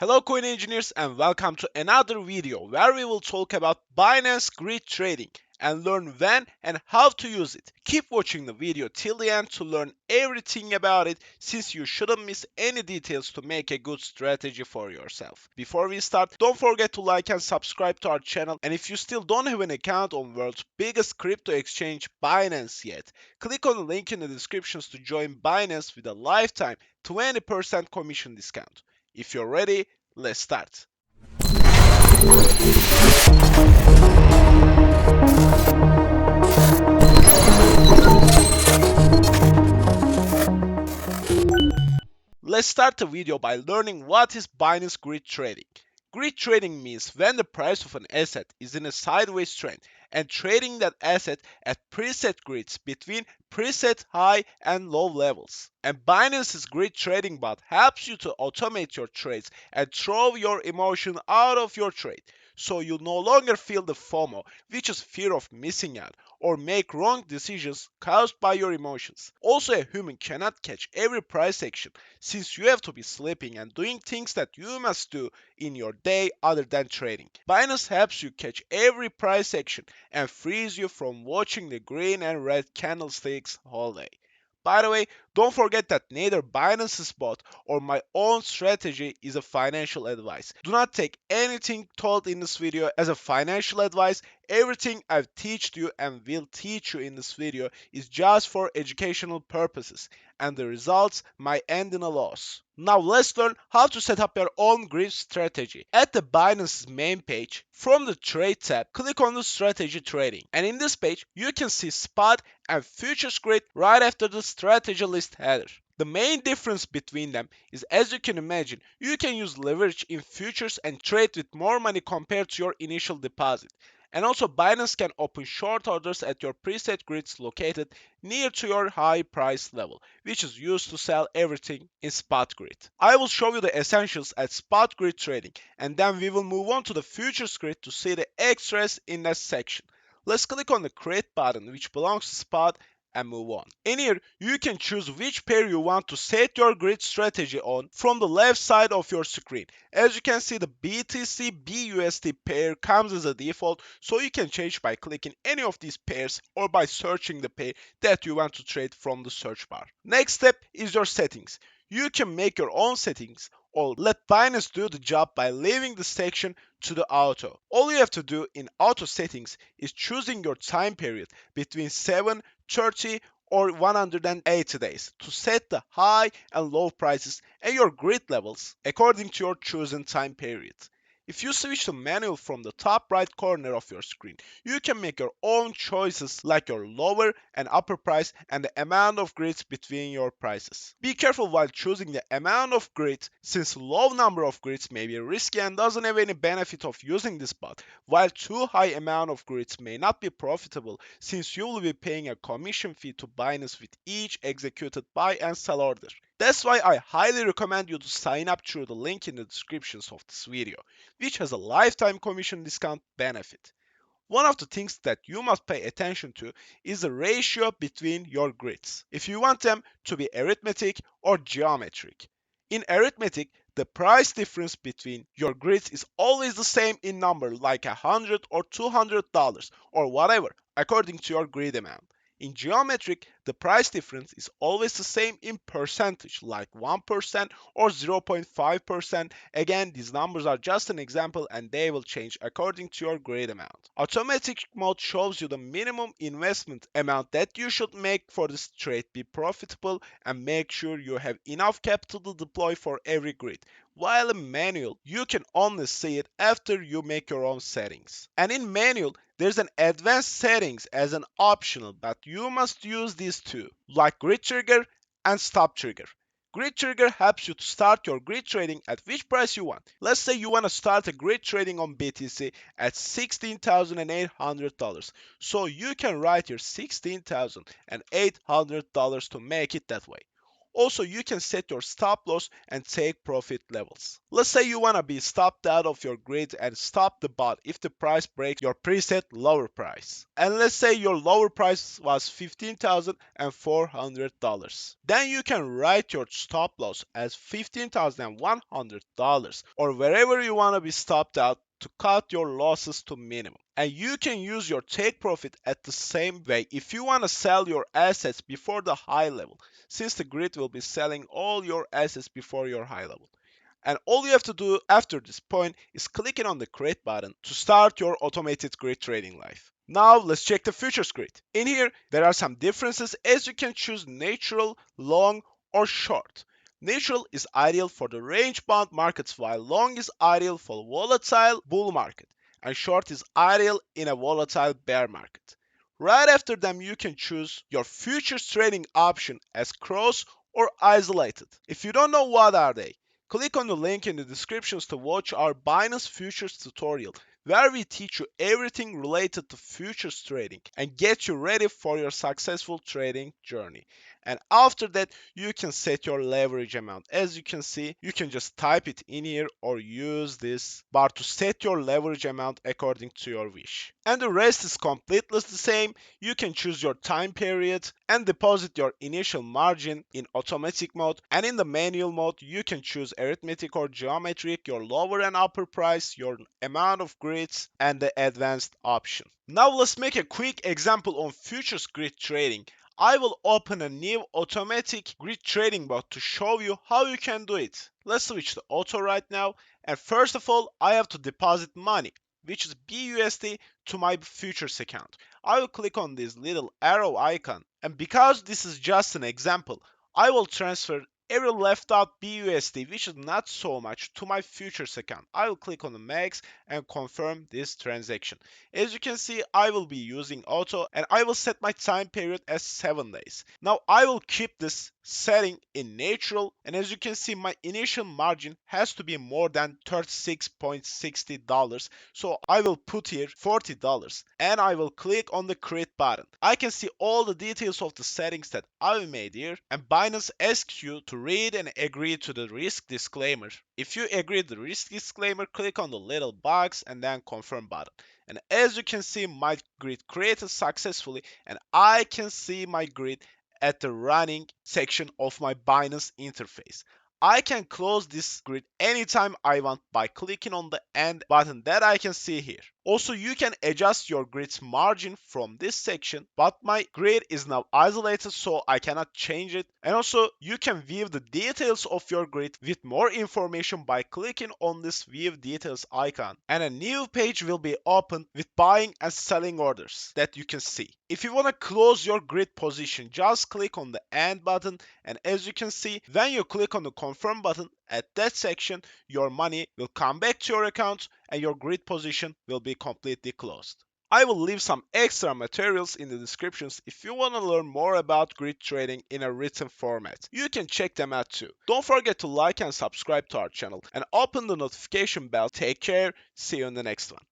Hello coin engineers and welcome to another video where we will talk about Binance grid trading and learn when and how to use it. Keep watching the video till the end to learn everything about it since you shouldn't miss any details to make a good strategy for yourself. Before we start, don't forget to like and subscribe to our channel, and if you still don't have an account on world's biggest crypto exchange Binance yet, click on the link in the descriptions to join Binance with a lifetime 20% commission discount. If you're ready, let's start. Let's start the video by learning what is Binance grid trading. Grid trading means when the price of an asset is in a sideways trend and trading that asset at preset grids between preset high and low levels. And Binance's grid trading bot helps you to automate your trades and throw your emotion out of your trade. So you no longer feel the FOMO, which is fear of missing out, or make wrong decisions caused by your emotions. Also, a human cannot catch every price action since you have to be sleeping and doing things that you must do in your day other than trading. Binance helps you catch every price action and frees you from watching the green and red candlesticks all day. By the way, don't forget that neither Binance's bot or my own strategy is a financial advice. Do not take anything told in this video as a financial advice. Everything I've taught you and will teach you in this video is just for educational purposes, and the results might end in a loss. Now let's learn how to set up your own grid strategy. At the Binance's main page, from the Trade tab, click on the Strategy Trading. And in this page, you can see Spot and Futures grid right after the Strategy List header. The main difference between them is, as you can imagine, you can use leverage in futures and trade with more money compared to your initial deposit. And also Binance can open short orders at your preset grids located near to your high price level, which is used to sell everything in spot grid. I will show you the essentials at spot grid trading, and then we will move on to the futures grid to see the extras in that section. Let's click on the create button which belongs to spot and move on. In here, you can choose which pair you want to set your grid strategy on from the left side of your screen. As you can see, the BTC BUSD pair comes as a default, so you can change by clicking any of these pairs or by searching the pair that you want to trade from the search bar. Next step is your settings. You can make your own settings or let Binance do the job by leaving the section to the auto. All you have to do in auto settings is choosing your time period between 7, 30 or 180 days to set the high and low prices and your grid levels according to your chosen time period. If you switch to manual from the top right corner of your screen, you can make your own choices like your lower and upper price and the amount of grids between your prices. Be careful while choosing the amount of grids since low number of grids may be risky and doesn't have any benefit of using this bot, while too high amount of grids may not be profitable since you will be paying a commission fee to Binance with each executed buy and sell order. That's why I highly recommend you to sign up through the link in the descriptions of this video, which has a lifetime commission discount benefit. One of the things that you must pay attention to is the ratio between your grids, if you want them to be arithmetic or geometric. In arithmetic, the price difference between your grids is always the same in number, like $100 or $200 or whatever, according to your grid amount. In geometric, the price difference is always the same in percentage, like 1% or 0.5%. Again, these numbers are just an example and they will change according to your grid amount. Automatic mode shows you the minimum investment amount that you should make for this trade be profitable and make sure you have enough capital to deploy for every grid. While in manual, you can only see it after you make your own settings. And in manual, there's an advanced settings as an optional, but you must use these two, like grid trigger and stop trigger. Grid trigger helps you to start your grid trading at which price you want. Let's say you want to start a grid trading on BTC at $16,800. So you can write your $16,800 to make it that way. Also, you can set your stop loss and take profit levels. Let's say you want to be stopped out of your grid and stop the bot if the price breaks your preset lower price. And let's say your lower price was $15,400. Then you can write your stop loss as $15,100 or wherever you want to be stopped out to cut your losses to minimum. And you can use your take profit at the same way if you want to sell your assets before the high level, since the grid will be selling all your assets before your high level. And all you have to do after this point is clicking on the create button to start your automated grid trading life. Now let's check the futures grid. In here, there are some differences as you can choose neutral, long, or short. Neutral is ideal for the range bound markets while long is ideal for volatile bull market and short is ideal in a volatile bear market. Right after them you can choose your futures trading option as cross or isolated. If you don't know what are they, click on the link in the descriptions to watch our Binance Futures tutorial where we teach you everything related to futures trading and get you ready for your successful trading journey. And after that, you can set your leverage amount. As you can see, you can just type it in here or use this bar to set your leverage amount according to your wish. And the rest is completely the same. You can choose your time period and deposit your initial margin in automatic mode, and in the manual mode you can choose arithmetic or geometric, your lower and upper price, your amount of grids, and the advanced option. Now let's make a quick example on futures grid trading. I will open a new automatic grid trading bot to show you how you can do it. Let's switch to auto right now, and first of all I have to deposit money, which is BUSD, to my futures account. I will click on this little arrow icon, and because this is just an example, I will transfer every left out BUSD, which is not so much, to my futures account. I will click on the max and confirm this transaction. As you can see, I will be using auto and I will set my time period as 7 days. Now I will keep this setting in natural, and as you can see my initial margin has to be more than $36.60, so I will put here $40 and I will click on the create button. I can see all the details of the settings that I made here, and Binance asks you to read and agree to the risk disclaimer. If you agree to the risk disclaimer, click on the little box and then confirm button. And as you can see, my grid created successfully, and I can see my grid at the running section of my Binance interface. I can close this grid anytime I want by clicking on the end button that I can see here. Also, you can adjust your grid's margin from this section, but my grid is now isolated so I cannot change it. And also, you can view the details of your grid with more information by clicking on this view details icon. And a new page will be opened with buying and selling orders that you can see. If you want to close your grid position, just click on the end button, and as you can see, when you click on the confirm button at that section, your money will come back to your account and your grid position will be completely closed. I will leave some extra materials in the descriptions if you want to learn more about grid trading in a written format. You can check them out too. Don't forget to like and subscribe to our channel and open the notification bell. Take care, see you in the next one.